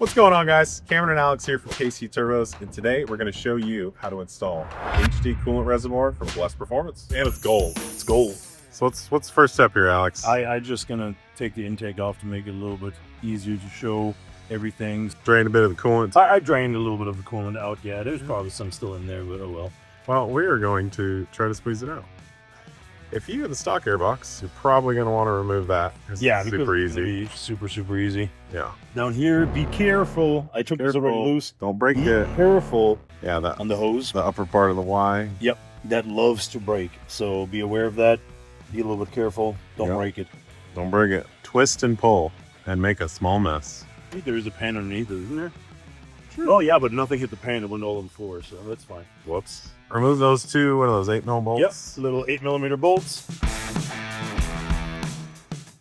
What's going on, guys? Cameron and Alex here from KC Turbos, and today we're going to show you how to install HD coolant reservoir from Blessed Performance. And it's gold. It's gold. So what's the first step here, Alex? I just gonna take the intake off to make it a little bit easier to show everything. Drain a bit of the coolant. I drained a little bit of the coolant out. Yeah, there's probably some still in there, but oh well. Well, we are going to try to squeeze it out. If you have the stock airbox, you're probably going to want to remove that. Yeah, it's super easy. Super easy. Yeah. Down here, be careful. I took this already loose. Don't break Be it. careful. Yeah, that on the hose. The upper part of the Y. Yep, that loves to break. So be aware of that. Be a little bit careful. Don't break it. Don't break it. Twist and pull and make a small mess. I think there is a pan underneath it, isn't there? Sure. Oh yeah, but nothing hit the pan. It went all on the floor, so that's fine. Whoops. Remove those two, what are those, 8mm bolts? Yep, little 8mm bolts.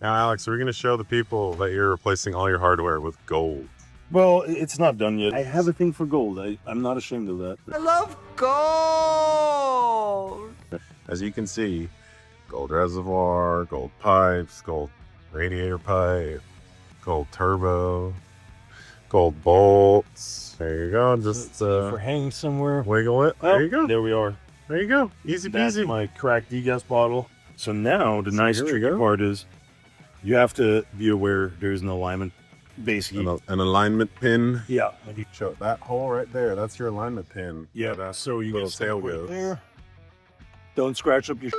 Now, Alex, we're going to show the people that you're replacing all your hardware with gold. Well, it's not done yet. I have a thing for gold. I'm not ashamed of that. I love gold! As you can see, gold reservoir, gold pipes, gold radiator pipe, gold turbo, gold bolts. There you go. Just for hanging somewhere. Wiggle it. There you go. There we are. There you go. Easy That's peasy. my cracked Degas bottle. So now the nice tricky part is you have to be aware there's an alignment. Basically, an alignment pin. Yeah. Show that hole right there. That's your alignment pin. Yeah. That's so you little get tail goes there. Don't scratch up your.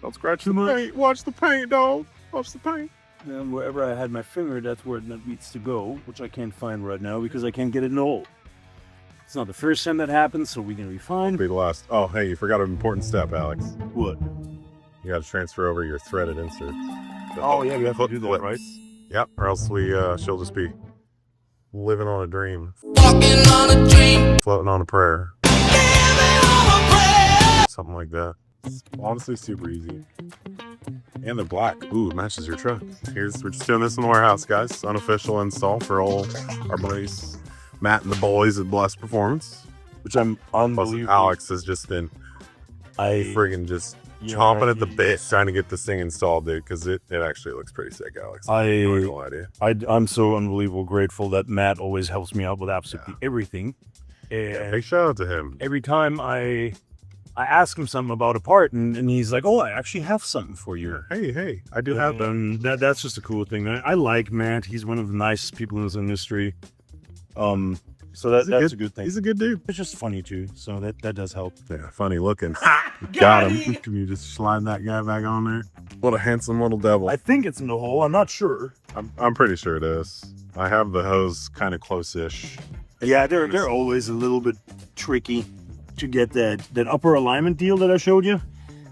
Don't scratch the paint. Watch the paint, dog. Watch the paint. And wherever I had my finger, that's where it needs to go, which I can't find right now because I can't get it in the hole. It's not the first time that happens, so we're gonna be fine. It'll be the last. Oh, hey, you forgot an important step, Alex. What? You got to transfer over your threaded insert. Oh yeah, we have to do that, right? Yep, or else she'll just be living on a dream. Walking on a dream. Floating on a prayer. Something like that. It's honestly super easy. And they're black. Ooh, it matches your truck. We're just doing this in the warehouse, guys. Unofficial install for all our buddies, Matt and the boys at Blessed Performance. Which I'm unbelievable. Alex has just been friggin' just chomping at the bit trying to get this thing installed, dude, because it actually looks pretty sick, Alex. I'm so unbelievable grateful that Matt always helps me out with absolutely everything. And big shout out to him. Every time I ask him something about a part, and he's like, "Oh, I actually have something for you." Hey, I do have that. And that's just a cool thing. I like Matt. He's one of the nicest people in this industry. So that's a good thing. He's a good dude. It's just funny too, so that does help. Yeah, funny looking. Got him. Can you just slide that guy back on there? What a handsome little devil. I think it's in the hole. I'm not sure. I'm pretty sure it is. I have the hose kind of close-ish. Yeah, they're always a little bit tricky to get that upper alignment deal that I showed you.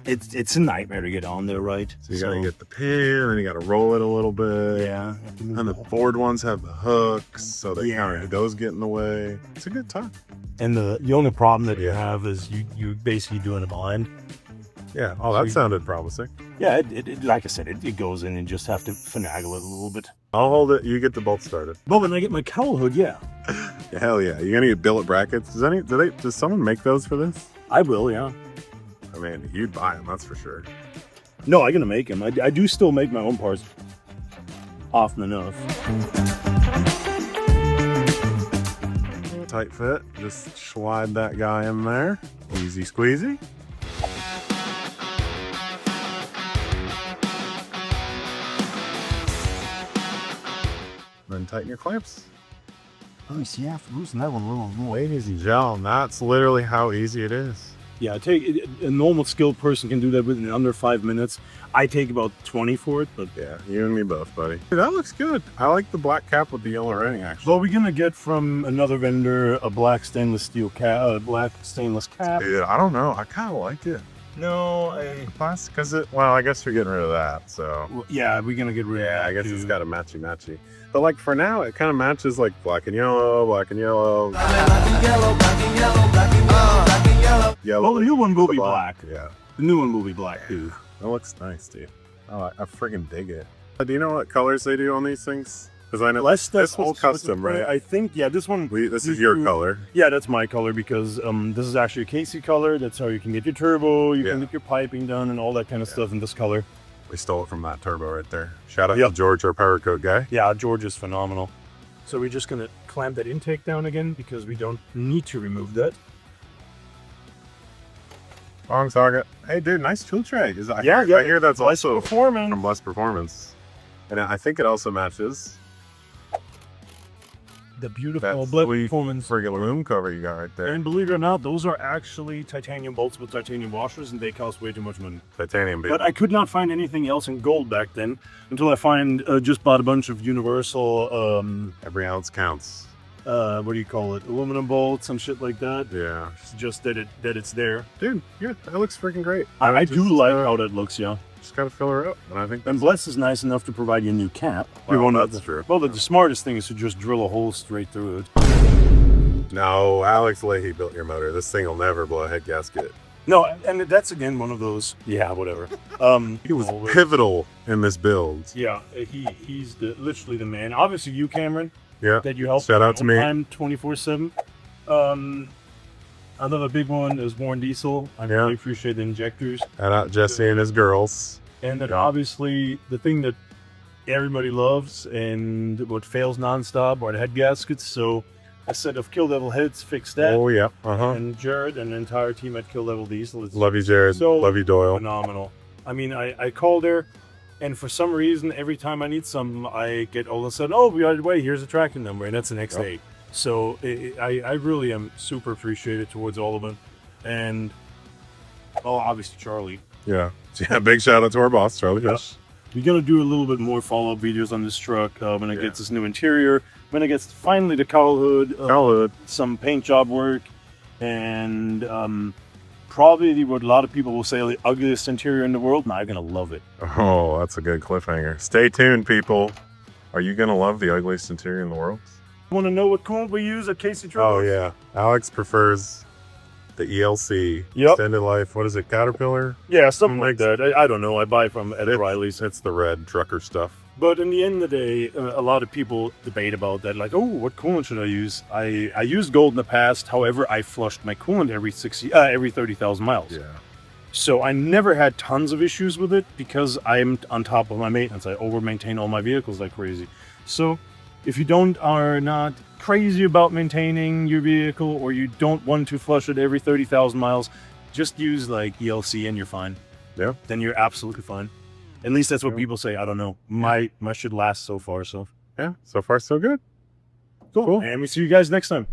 It's a nightmare to get on there, right? So you gotta get the pin, and then you gotta roll it a little bit. Yeah. And the board ones have the hooks, so those get in the way. It's a good time. And the only problem that you have is you basically doing a blind. Yeah. Oh, that sounded promising. Yeah, it like I said, it goes in and just have to finagle it a little bit. I'll hold it. You get the bolt started. But when I get my cowl hood, yeah. Hell yeah. You're gonna get billet brackets. Does someone make those for this? I will, yeah. I mean, you'd buy them, that's for sure. No, I'm gonna make them. I do still make my own parts often enough. Tight fit. Just slide that guy in there. Easy squeezy. Then tighten your clamps. Oh, see, after loosen that one a little more. Ladies and gentlemen, that's literally how easy it is. Yeah, a normal skilled person can do that within under 5 minutes. I take about 20 for it, but yeah, you and me both, buddy. Dude, that looks good. I like the black cap with the yellow writing, actually. Well, we're gonna get from another vendor a black stainless steel cap, black stainless cap. Dude, I don't know. I kind of like it. No, plastic, well, I guess we're getting rid of that, so. Well, yeah, we're gonna get rid of that. I guess it's got a matchy. But like for now, it kind of matches like black and yellow, black and yellow. Black and yellow, black and yellow, black and yellow, black and yellow. Yellow. Well, the new one will be black. Yeah. The new one will be black too. That looks nice, dude. Oh, I friggin' dig it. Do you know what colors they do on these things? Because I know this whole custom, right? I think, yeah, this one. This is your color. Yeah, that's my color because this is actually a KC color. That's how you can get your turbo, you can get your piping done and all that kind of stuff in this color. We stole it from that turbo right there. Shout out to George, our power coat guy. Yeah, George is phenomenal. So we're just gonna clamp that intake down again because we don't need to remove that. Wrong target. Hey, dude, nice tool tray. I Yeah. hear that's Blessed also Performance. from Blessed Performance. And I think it also matches The beautiful that Blessed sweet Performance. friggin' loom cover you got right there. And believe it or not, those are actually titanium bolts with titanium washers, and they cost way too much money. Titanium bead. But I could not find anything else in gold back then until I just bought a bunch of universal, Every ounce counts. what do you call it? Aluminum bolts and shit like that. Yeah. Just that it's there. Dude, yeah, that looks freaking great. I do like how that looks, yeah. Just gotta fill her up. And I think And Bless is nice enough to provide you a new cap. Well, that's true. Well, the smartest thing is to just drill a hole straight through it. No, Alex Leahy built your motor. This thing will never blow a head gasket. No, and that's again one of those. Yeah, whatever. He was pivotal in this build. Yeah, he's literally the man. Obviously, you, Cameron, Yeah. that you help. Shout out to me. I'm 24/7. Another big one is Warren Diesel. I Yeah. really appreciate the injectors. Shout out Jesse and his girls. And then Yeah. obviously the thing that everybody loves and what fails nonstop are the head gaskets. So a set of Kill Devil heads fix that. Oh, yeah. Uh-huh. And Jared and the entire team at Kill Devil Diesel is Love you, Jared. so Love you, Doyle. phenomenal. I mean, I call there, and for some reason, every time I need some, I get all of a sudden, oh, by the way, here's a tracking number, and that's the next day. So I really am super appreciative towards all of them. And, well, obviously, Charlie. Yeah. Yeah, big shout out to our boss, Charlie Fish. We're going to do a little bit more follow-up videos on this truck when it gets this new interior, when it gets finally the cowl hood, some paint job work, and probably what a lot of people will say the ugliest interior in the world. Now I'm going to love it. Oh, that's a good cliffhanger. Stay tuned, people. Are you going to love the ugliest interior in the world? Want to know what coolant we use at Casey Truck? Oh, yeah. Alex prefers the ELC. Yep. Extended life. What is it? Caterpillar? Yeah, something like that. I don't know. I buy from Ed Riley's. It's the red trucker stuff. But in the end of the day, a lot of people debate about that. Like, oh, what coolant should I use? I used gold in the past. However, I flushed my coolant every 30,000 miles. Yeah. So I never had tons of issues with it because I'm on top of my maintenance. I over-maintain all my vehicles like crazy. So if you are not crazy about maintaining your vehicle, or you don't want to flush it every 30,000 miles, just use like ELC and you're fine. Yeah. Then you're absolutely fine. At least that's what people say. I don't know. My should last so far. So Yeah. So far, so good. cool. And we see you guys next time.